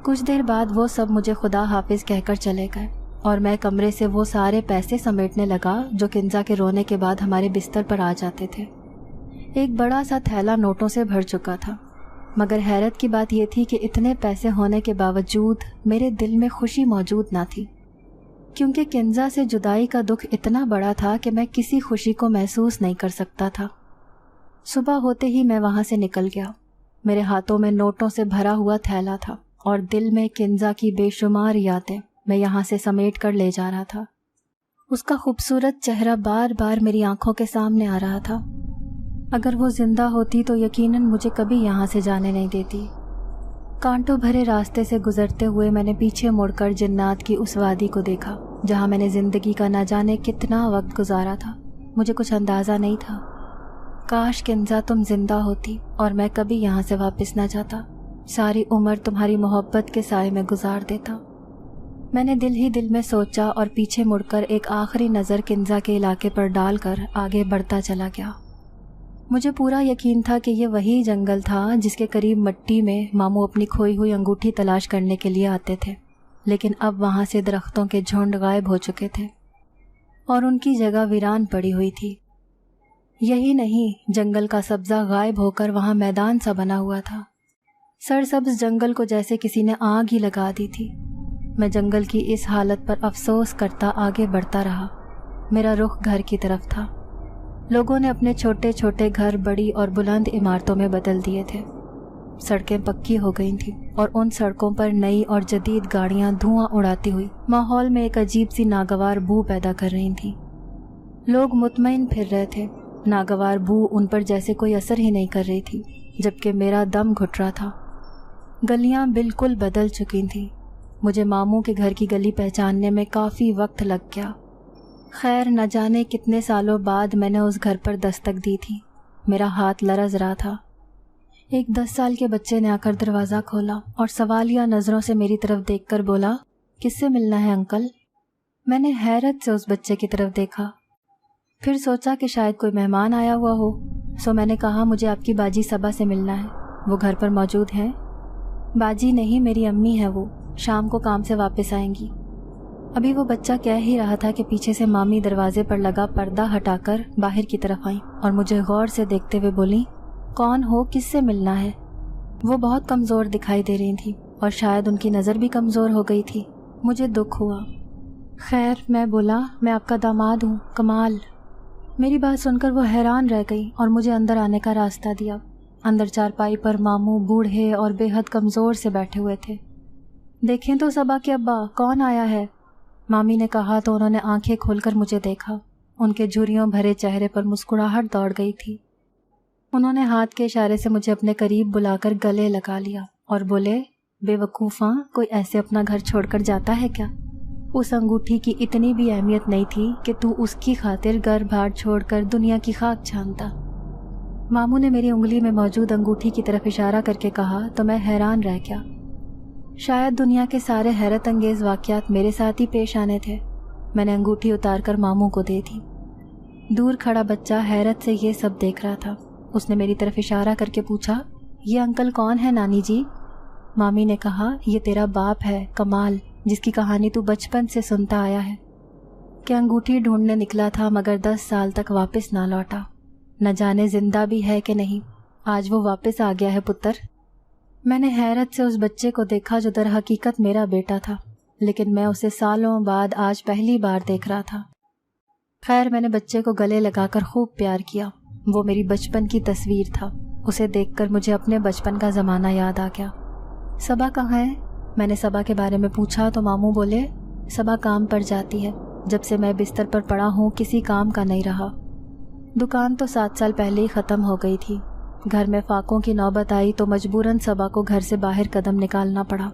کچھ دیر بعد وہ سب مجھے خدا حافظ کہہ کر چلے گئے اور میں کمرے سے وہ سارے پیسے سمیٹنے لگا جو کنزا کے رونے کے بعد ہمارے بستر پر آ جاتے تھے۔ ایک بڑا سا تھیلا نوٹوں سے بھر چکا تھا، مگر حیرت کی بات یہ تھی کہ اتنے پیسے ہونے کے باوجود میرے دل میں خوشی موجود نہ تھی، کیونکہ کنزا سے جدائی کا دکھ اتنا بڑا تھا کہ میں کسی خوشی کو محسوس نہیں کر سکتا تھا۔ صبح ہوتے ہی میں وہاں سے نکل گیا۔ میرے ہاتھوں میں نوٹوں سے بھرا ہوا تھیلا تھا اور دل میں کنزا کی بے شمار یادیں میں یہاں سے سمیٹ کر لے جا رہا تھا۔ اس کا خوبصورت چہرہ بار بار میری آنکھوں کے سامنے آ رہا تھا۔ اگر وہ زندہ ہوتی تو یقیناً مجھے کبھی یہاں سے جانے نہیں دیتی۔ کانٹوں بھرے راستے سے گزرتے ہوئے میں نے پیچھے مڑ کر جنات کی اس وادی کو دیکھا جہاں میں نے زندگی کا نہ جانے کتنا وقت گزارا تھا۔ مجھے کچھ اندازہ نہیں تھا۔ کاش کنزا تم زندہ ہوتی اور میں کبھی یہاں سے واپس نہ جاتا، ساری عمر تمہاری محبت کے سائے میں گزار دیتا۔ میں نے دل ہی دل میں سوچا اور پیچھے مڑ کر ایک آخری نظر کنزا کے علاقے پر ڈال کر آگے بڑھتا چلا گیا۔ مجھے پورا یقین تھا کہ یہ وہی جنگل تھا جس کے قریب مٹی میں ماموں اپنی کھوئی ہوئی انگوٹھی تلاش کرنے کے لیے آتے تھے، لیکن اب وہاں سے درختوں کے جھنڈ غائب ہو چکے تھے اور ان کی جگہ ویران پڑی ہوئی تھی۔ یہی نہیں، جنگل کا سبزہ غائب ہو کر وہاں میدان سا بنا ہوا تھا۔ سرسبز جنگل کو جیسے کسی نے آگ ہی لگا دی تھی۔ میں جنگل کی اس حالت پر افسوس کرتا آگے بڑھتا رہا۔ میرا رخ گھر کی طرف تھا۔ لوگوں نے اپنے چھوٹے چھوٹے گھر بڑی اور بلند عمارتوں میں بدل دیے تھے۔ سڑکیں پکی ہو گئی تھیں اور ان سڑکوں پر نئی اور جدید گاڑیاں دھواں اڑاتی ہوئی ماحول میں ایک عجیب سی ناگوار بو پیدا کر رہی تھیں۔ لوگ مطمئن پھر رہے تھے، ناگوار بو ان پر جیسے کوئی اثر ہی نہیں کر رہی تھی، جبکہ میرا دم گھٹ رہا تھا۔ گلیاں بالکل بدل چکی تھیں۔ مجھے ماموں کے گھر کی گلی پہچاننے میں کافی وقت لگ گیا۔ خیر، نہ جانے کتنے سالوں بعد میں نے اس گھر پر دستک دی تھی۔ میرا ہاتھ لرز رہا تھا۔ ایک 10 سال کے بچے نے آ کر دروازہ کھولا اور سوالیہ نظروں سے میری طرف دیکھ کر بولا، کس سے ملنا ہے انکل؟ میں نے حیرت سے اس بچے کی طرف دیکھا، پھر سوچا کہ شاید کوئی مہمان آیا ہوا ہو، سو میں نے کہا، مجھے آپ کی باجی صبا سے ملنا ہے، وہ گھر پر موجود ہیں؟ باجی نہیں، میری امی ہے، وہ شام کو کام سے واپس آئیں گی۔ ابھی وہ بچہ کہہ ہی رہا تھا کہ پیچھے سے مامی دروازے پر لگا پردہ ہٹا کر باہر کی طرف آئیں اور مجھے غور سے دیکھتے ہوئے بولیں، کون ہو، کس سے ملنا ہے؟ وہ بہت کمزور دکھائی دے رہی تھیں اور شاید ان کی نظر بھی کمزور ہو گئی تھی۔ مجھے دکھ ہوا۔ خیر، میں بولا، میں آپ کا داماد ہوں، کمال۔ میری بات سن کر وہ حیران رہ گئی اور مجھے اندر آنے کا راستہ دیا۔ اندر چارپائی پر ماموں بوڑھے اور بے حد کمزور سے بیٹھے ہوئے تھے۔ دیکھیں تو صبا کے ابا، کون آیا ہے؟ مامی نے کہا تو انہوں نے آنکھیں کھول کر مجھے دیکھا۔ ان کے جھریوں بھرے چہرے پر مسکراہٹ دوڑ گئی تھی۔ انہوں نے ہاتھ کے اشارے سے مجھے اپنے قریب بلا کر گلے لگا لیا اور بولے، بے وقوفاں، کوئی ایسے اپنا گھر چھوڑ کر جاتا ہے کیا؟ اس انگوٹھی کی اتنی بھی اہمیت نہیں تھی کہ تو اس کی خاطر گھر بھاڑ چھوڑ کر دنیا کی خاک چھانتا۔ ماموں نے میری انگلی میں موجود انگوٹھی کی طرف اشارہ کر کے کہا تو میں حیران رہ گیا۔ شاید دنیا کے سارے حیرت انگیز واقعات میرے ساتھ ہی پیش آنے تھے۔ میں نے انگوٹھی اتار کر ماموں کو دے دی۔ دور کھڑا بچہ حیرت سے یہ سب دیکھ رہا تھا۔ اس نے میری طرف اشارہ کر کے پوچھا، یہ انکل کون ہے نانی جی؟ مامی نے کہا، یہ تیرا باپ ہے، کمال، جس کی کہانی تو بچپن سے سنتا آیا ہے، کہ انگوٹھی ڈھونڈنے نکلا تھا مگر 10 سال تک واپس نہ لوٹا، نہ جانے زندہ بھی ہے کہ نہیں، آج وہ واپس آ گیا ہے پتر۔ میں نے حیرت سے اس بچے کو دیکھا جو در حقیقت میرا بیٹا تھا، لیکن میں اسے سالوں بعد آج پہلی بار دیکھ رہا تھا۔ خیر میں نے بچے کو گلے لگا کر خوب پیار کیا. وہ میری بچپن کی تصویر تھا. اسے دیکھ کر مجھے اپنے بچپن کا زمانہ یاد آ گیا. صبا کہاں ہے؟ میں نے صبا کے بارے میں پوچھا تو ماموں بولے صبا کام پر جاتی ہے. جب سے میں بستر پر پڑا ہوں کسی کام کا نہیں رہا. دکان تو 7 سال پہلے ہی ختم ہو گئی تھی. گھر میں فاقوں کی نوبت آئی تو مجبوراً صبا کو گھر سے باہر قدم نکالنا پڑا.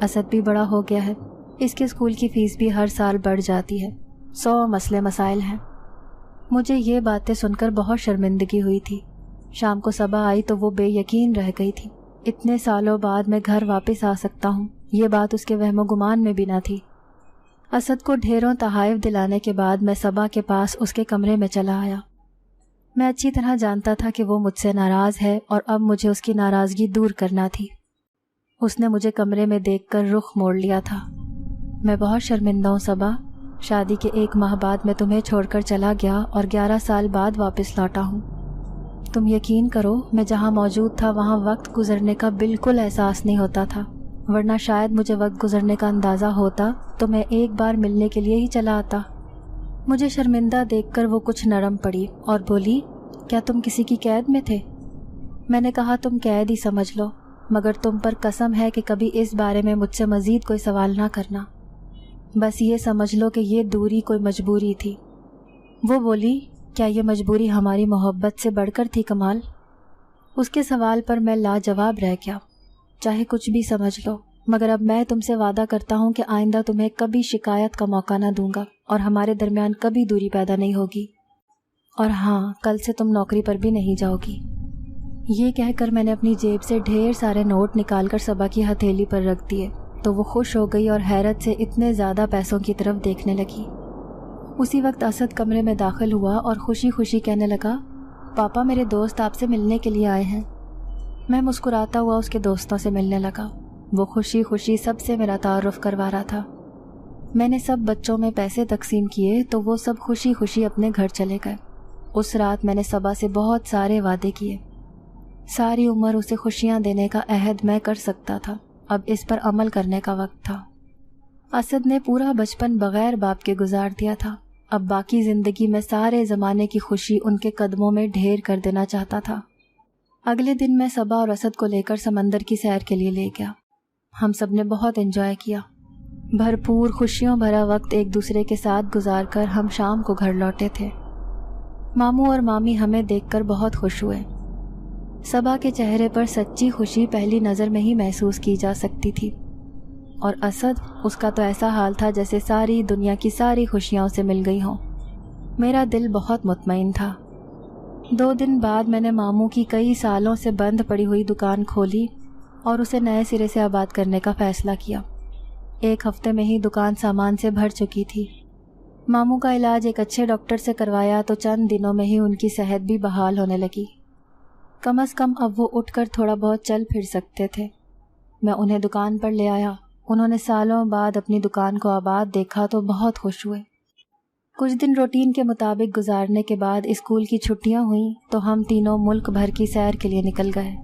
اسد بھی بڑا ہو گیا ہے. اس کے اسکول کی فیس بھی ہر سال بڑھ جاتی ہے. 100 مسئلے مسائل ہیں. مجھے یہ باتیں سن کر بہت شرمندگی ہوئی تھی. شام کو صبا آئی تو وہ بے یقین رہ گئی تھی. اتنے سالوں بعد میں گھر واپس آ سکتا ہوں یہ بات اس کے وہم و گمان میں بھی نہ تھی. اسد کو ڈھیروں تحائف دلانے کے بعد میں صبا کے پاس اس کے کمرے میں چلا آیا. میں اچھی طرح جانتا تھا کہ وہ مجھ سے ناراض ہے اور اب مجھے اس کی ناراضگی دور کرنا تھی. اس نے مجھے کمرے میں دیکھ کر رخ موڑ لیا تھا. میں بہت شرمندہ ہوں صبا. شادی کے 1 ماہ بعد میں تمہیں چھوڑ کر چلا گیا اور 11 سال بعد واپس لوٹا ہوں. تم یقین کرو میں جہاں موجود تھا وہاں وقت گزرنے کا بالکل احساس نہیں ہوتا تھا. ورنہ شاید مجھے وقت گزرنے کا اندازہ ہوتا تو میں ایک بار ملنے کے لیے ہی چلا آتا. مجھے شرمندہ دیکھ کر وہ کچھ نرم پڑی اور بولی کیا تم کسی کی قید میں تھے؟ میں نے کہا تم قید ہی سمجھ لو مگر تم پر قسم ہے کہ کبھی اس بارے میں مجھ سے مزید کوئی سوال نہ کرنا. بس یہ سمجھ لو کہ یہ دوری کوئی مجبوری تھی. وہ بولی کیا یہ مجبوری ہماری محبت سے بڑھ کر تھی کمال؟ اس کے سوال پر میں لاجواب رہ گیا. چاہے کچھ بھی سمجھ لو مگر اب میں تم سے وعدہ کرتا ہوں کہ آئندہ تمہیں کبھی شکایت کا موقع نہ دوں گا اور ہمارے درمیان کبھی دوری پیدا نہیں ہوگی. اور ہاں کل سے تم نوکری پر بھی نہیں جاؤ گی. یہ کہہ کر میں نے اپنی جیب سے ڈھیر سارے نوٹ نکال کر صبا کی ہتھیلی پر رکھ دیے تو وہ خوش ہو گئی اور حیرت سے اتنے زیادہ پیسوں کی طرف دیکھنے لگی. اسی وقت اسد کمرے میں داخل ہوا اور خوشی خوشی کہنے لگا پاپا میرے دوست آپ سے ملنے کے لیے آئے ہیں. میں مسکراتا ہوا اس کے دوستوں سے ملنے لگا. وہ خوشی خوشی سب سے میرا تعارف کروا رہا تھا. میں نے سب بچوں میں پیسے تقسیم کیے تو وہ سب خوشی خوشی اپنے گھر چلے گئے. اس رات میں نے صبا سے بہت سارے وعدے کیے. ساری عمر اسے خوشیاں دینے کا عہد میں کر سکتا تھا. اب اس پر عمل کرنے کا وقت تھا. اسد نے پورا بچپن بغیر باپ کے گزار دیا تھا. اب باقی زندگی میں سارے زمانے کی خوشی ان کے قدموں میں ڈھیر کر دینا چاہتا تھا. اگلے دن میں صبا اور اسد کو لے کر سمندر کی سیر کے لیے لے گیا. ہم سب نے بہت انجوائے کیا. بھرپور خوشیوں بھرا وقت ایک دوسرے کے ساتھ گزار کر ہم شام کو گھر لوٹے تھے. ماموں اور مامی ہمیں دیکھ کر بہت خوش ہوئے. صبا کے چہرے پر سچی خوشی پہلی نظر میں ہی محسوس کی جا سکتی تھی اور اسد اس کا تو ایسا حال تھا جیسے ساری دنیا کی ساری خوشیاں اسے مل گئی ہوں. میرا دل بہت مطمئن تھا. 2 دن بعد میں نے ماموں کی کئی سالوں سے بند پڑی ہوئی دکان کھولی اور اسے نئے سرے سے آباد کرنے کا فیصلہ کیا. 1 ہفتے میں ہی دکان سامان سے بھر چکی تھی. ماموں کا علاج ایک اچھے ڈاکٹر سے کروایا تو چند دنوں میں ہی ان کی صحت بھی بحال ہونے لگی. کم از کم اب وہ اٹھ کر تھوڑا بہت چل پھر سکتے تھے. میں انہیں دکان پر لے آیا. انہوں نے سالوں بعد اپنی دکان کو آباد دیکھا تو بہت خوش ہوئے. کچھ دن روٹین کے مطابق گزارنے کے بعد اسکول کی چھٹیاں ہوئیں تو ہم تینوں ملک بھر کی سیر کے لیے نکل گئے.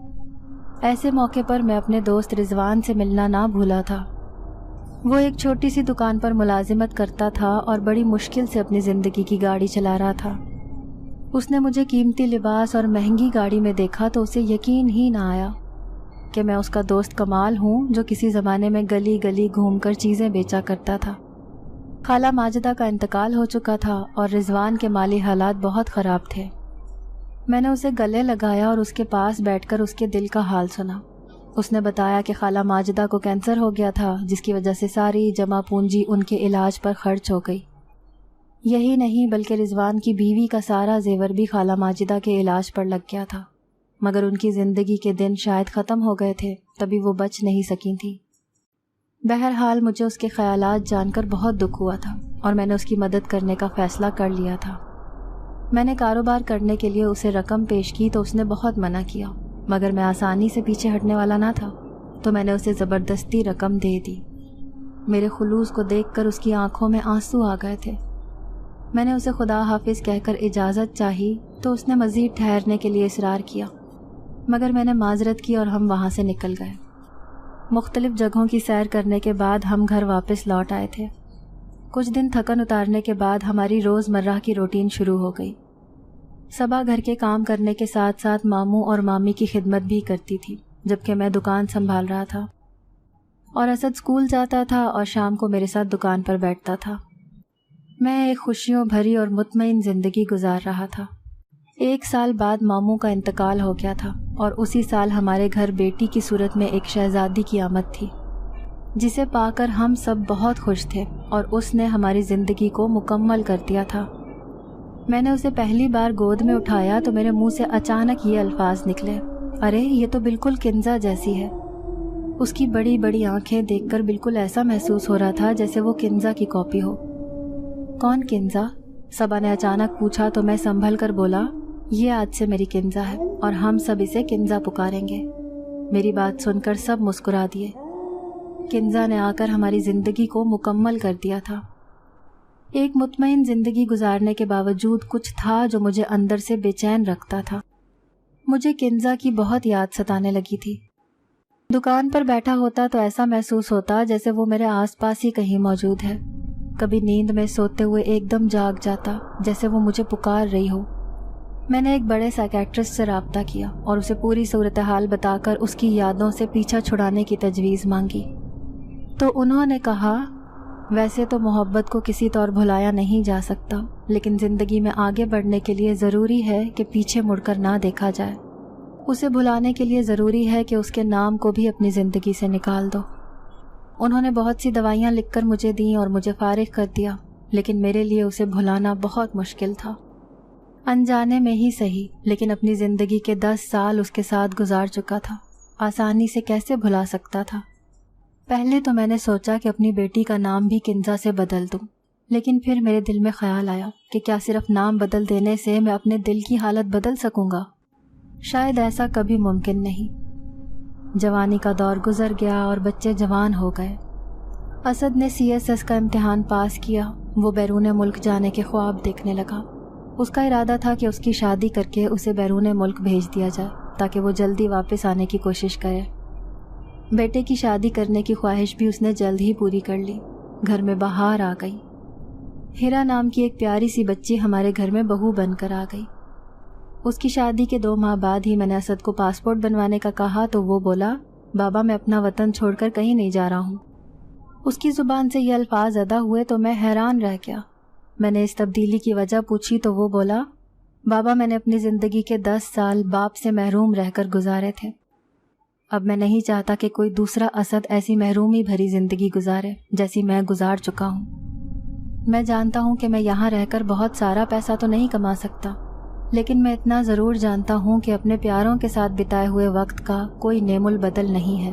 ایسے موقع پر میں اپنے دوست رضوان سے ملنا نہ بھولا تھا. وہ ایک چھوٹی سی دکان پر ملازمت کرتا تھا اور بڑی مشکل سے اپنی زندگی کی گاڑی چلا رہا تھا. اس نے مجھے قیمتی لباس اور مہنگی گاڑی میں دیکھا تو اسے یقین ہی نہ آیا کہ میں اس کا دوست کمال ہوں جو کسی زمانے میں گلی گلی گھوم کر چیزیں بیچا کرتا تھا. خالہ ماجدہ کا انتقال ہو چکا تھا اور رضوان کے مالی حالات بہت خراب تھے. میں نے اسے گلے لگایا اور اس کے پاس بیٹھ کر اس کے دل کا حال سنا. اس نے بتایا کہ خالہ ماجدہ کو کینسر ہو گیا تھا جس کی وجہ سے ساری جمع پونجی ان کے علاج پر خرچ ہو گئی. یہی نہیں بلکہ رضوان کی بیوی کا سارا زیور بھی خالہ ماجدہ کے علاج پر لگ گیا تھا مگر ان کی زندگی کے دن شاید ختم ہو گئے تھے تبھی وہ بچ نہیں سکی تھی. بہرحال مجھے اس کے خیالات جان کر بہت دکھ ہوا تھا اور میں نے اس کی مدد کرنے کا فیصلہ کر لیا تھا. میں نے کاروبار کرنے کے لیے اسے رقم پیش کی تو اس نے بہت منع کیا مگر میں آسانی سے پیچھے ہٹنے والا نہ تھا تو میں نے اسے زبردستی رقم دے دی. میرے خلوص کو دیکھ کر اس کی آنکھوں میں آنسو آ گئے تھے. میں نے اسے خدا حافظ کہہ کر اجازت چاہی تو اس نے مزید ٹھہرنے کے لیے اصرار کیا مگر میں نے معذرت کی اور ہم وہاں سے نکل گئے. مختلف جگہوں کی سیر کرنے کے بعد ہم گھر واپس لوٹ آئے تھے. کچھ دن تھکن اتارنے کے بعد ہماری روزمرہ کی روٹین شروع ہو گئی۔ صبح گھر کے کام کرنے کے ساتھ ساتھ ماموں اور مامی کی خدمت بھی کرتی تھی، جبکہ میں دکان سنبھال رہا تھا، اور اسد اسکول جاتا تھا اور شام کو میرے ساتھ دکان پر بیٹھتا تھا۔ میں ایک خوشیوں بھری اور مطمئن زندگی گزار رہا تھا۔ 1 سال بعد ماموں کا انتقال ہو گیا تھا، اور اسی سال ہمارے گھر بیٹی کی صورت میں ایک شہزادی کی آمد تھی، جسے پا کر ہم سب بہت خوش تھے، اور اس نے ہماری زندگی کو مکمل کر دیا تھا۔ میں نے اسے پہلی بار گود میں اٹھایا تو میرے منہ سے اچانک یہ الفاظ نکلے، ارے یہ تو بالکل کنزا جیسی ہے۔ اس کی بڑی بڑی آنکھیں دیکھ کر بالکل ایسا محسوس ہو رہا تھا جیسے وہ کنزا کی کاپی ہو۔ کون کنزا؟ صبا نے اچانک پوچھا تو میں سنبھل کر بولا، یہ آج سے میری کنزا ہے اور ہم سب اسے کنزا پکاریں گے۔ میری بات سن کر سب مسکرا دیے۔ کنزا نے آ کر ہماری زندگی کو مکمل کر دیا تھا۔ ایک مطمئن زندگی گزارنے کے باوجود کچھ تھا جو مجھے اندر سے بے چین رکھتا تھا۔ مجھے کنزا کی بہت یاد ستانے لگی تھی۔ دکان پر بیٹھا ہوتا تو ایسا محسوس ہوتا جیسے وہ میرے آس پاس ہی کہیں موجود ہے۔ کبھی نیند میں سوتے ہوئے ایک دم جاگ جاتا جیسے وہ مجھے پکار رہی ہو۔ میں نے ایک بڑے سائیکیٹرسٹ سے رابطہ کیا اور اسے پوری صورتحال بتا کر اس کی یادوں سے پیچھا چھڑانے کی تجویز مانگی، تو انہوں نے کہا، ویسے تو محبت کو کسی طور بھلایا نہیں جا سکتا، لیکن زندگی میں آگے بڑھنے کے لیے ضروری ہے کہ پیچھے مڑ کر نہ دیکھا جائے۔ اسے بھلانے کے لیے ضروری ہے کہ اس کے نام کو بھی اپنی زندگی سے نکال دو۔ انہوں نے بہت سی دوائیاں لکھ کر مجھے دیں اور مجھے فارغ کر دیا، لیکن میرے لیے اسے بھلانا بہت مشکل تھا۔ انجانے میں ہی صحیح، لیکن اپنی زندگی کے 10 سال اس کے ساتھ گزار چکا تھا، آسانی سے کیسے بھلا سکتا تھا؟ پہلے تو میں نے سوچا کہ اپنی بیٹی کا نام بھی کنزا سے بدل دوں، لیکن پھر میرے دل میں خیال آیا کہ کیا صرف نام بدل دینے سے میں اپنے دل کی حالت بدل سکوں گا؟ شاید ایسا کبھی ممکن نہیں۔ جوانی کا دور گزر گیا اور بچے جوان ہو گئے۔ اسد نے CSS کا امتحان پاس کیا، وہ بیرون ملک جانے کے خواب دیکھنے لگا۔ اس کا ارادہ تھا کہ اس کی شادی کر کے اسے بیرون ملک بھیج دیا جائے تاکہ وہ جلدی واپس آنے کی کوشش کرے۔ بیٹے کی شادی کرنے کی خواہش بھی اس نے جلد ہی پوری کر لی۔ گھر میں بہار آ گئی۔ ہیرا نام کی ایک پیاری سی بچی ہمارے گھر میں بہو بن کر آ گئی۔ اس کی شادی کے 2 ماہ بعد ہی میں نے اسد کو پاسپورٹ بنوانے کا کہا تو وہ بولا، بابا میں اپنا وطن چھوڑ کر کہیں نہیں جا رہا ہوں۔ اس کی زبان سے یہ الفاظ ادا ہوئے تو میں حیران رہ گیا۔ میں نے اس تبدیلی کی وجہ پوچھی تو وہ بولا، بابا میں نے اپنی زندگی کے 10 سال باپ سے محروم رہ کر گزارے تھے۔ اب میں نہیں چاہتا کہ کوئی دوسرا اسد ایسی محرومی بھری زندگی گزارے جیسی میں گزار چکا ہوں۔ میں جانتا ہوں کہ میں یہاں رہ کر بہت سارا پیسہ تو نہیں کما سکتا، لیکن میں اتنا ضرور جانتا ہوں کہ اپنے پیاروں کے ساتھ بتائے ہوئے وقت کا کوئی نعم البدل نہیں ہے۔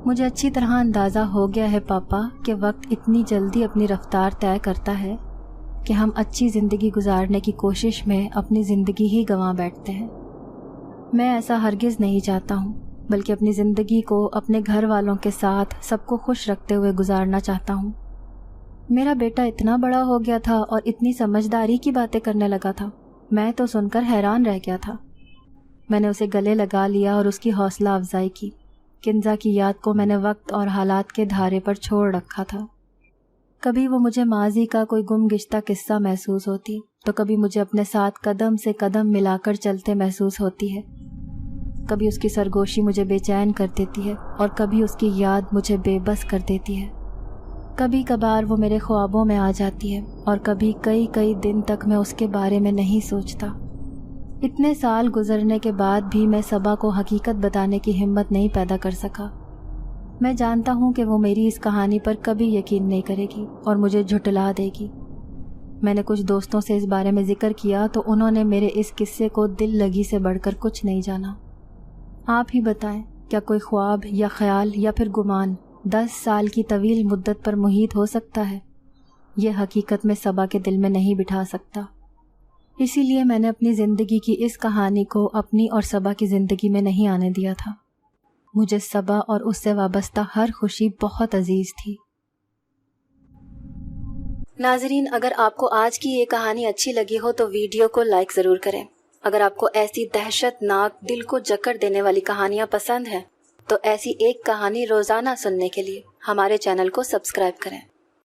مجھے اچھی طرح اندازہ ہو گیا ہے پاپا کہ وقت اتنی جلدی اپنی رفتار طے کرتا ہے کہ ہم اچھی زندگی گزارنے کی کوشش میں اپنی زندگی ہی گنوا بیٹھتے ہیں۔ میں ایسا ہرگز نہیں چاہتا ہوں، بلکہ اپنی زندگی کو اپنے گھر والوں کے ساتھ سب کو خوش رکھتے ہوئے گزارنا چاہتا ہوں۔ میرا بیٹا اتنا بڑا ہو گیا تھا اور اتنی سمجھداری کی باتیں کرنے لگا تھا، میں تو سن کر حیران رہ گیا تھا۔ میں نے اسے گلے لگا لیا اور اس کی حوصلہ افزائی کی۔ کنزا کی یاد کو میں نے وقت اور حالات کے دھارے پر چھوڑ رکھا تھا۔ کبھی وہ مجھے ماضی کا کوئی گم گشتہ قصہ محسوس ہوتی تو کبھی مجھے اپنے ساتھ قدم سے قدم ملا کر چلتے محسوس ہوتی ہے۔ کبھی اس کی سرگوشی مجھے بے چین کر دیتی ہے اور کبھی اس کی یاد مجھے بے بس کر دیتی ہے۔ کبھی کبھار وہ میرے خوابوں میں آ جاتی ہے اور کبھی کئی دن تک میں اس کے بارے میں نہیں سوچتا۔ اتنے سال گزرنے کے بعد بھی میں صبا کو حقیقت بتانے کی ہمت نہیں پیدا کر سکا۔ میں جانتا ہوں کہ وہ میری اس کہانی پر کبھی یقین نہیں کرے گی اور مجھے جھٹلا دے گی۔ میں نے کچھ دوستوں سے اس بارے میں ذکر کیا تو انہوں نے میرے اس قصے کو دل لگی سے بڑھ کر کچھ نہیں جانا۔ آپ ہی بتائیں، کیا کوئی خواب یا خیال یا پھر گمان 10 سال کی طویل مدت پر محیط ہو سکتا ہے؟ یہ حقیقت میں صبا کے دل میں نہیں بٹھا سکتا۔ اسی لیے میں نے اپنی زندگی کی اس کہانی کو اپنی اور صبا کی زندگی میں نہیں آنے دیا تھا۔ مجھے صبا اور اس سے وابستہ ہر خوشی بہت عزیز تھی۔ ناظرین، اگر آپ کو آج کی یہ کہانی اچھی لگی ہو تو ویڈیو کو لائک ضرور کریں۔ اگر آپ کو ایسی دہشت ناک دل کو جکڑ دینے والی کہانیاں پسند ہیں تو ایسی ایک کہانی روزانہ سننے کے لیے ہمارے چینل کو سبسکرائب کریں۔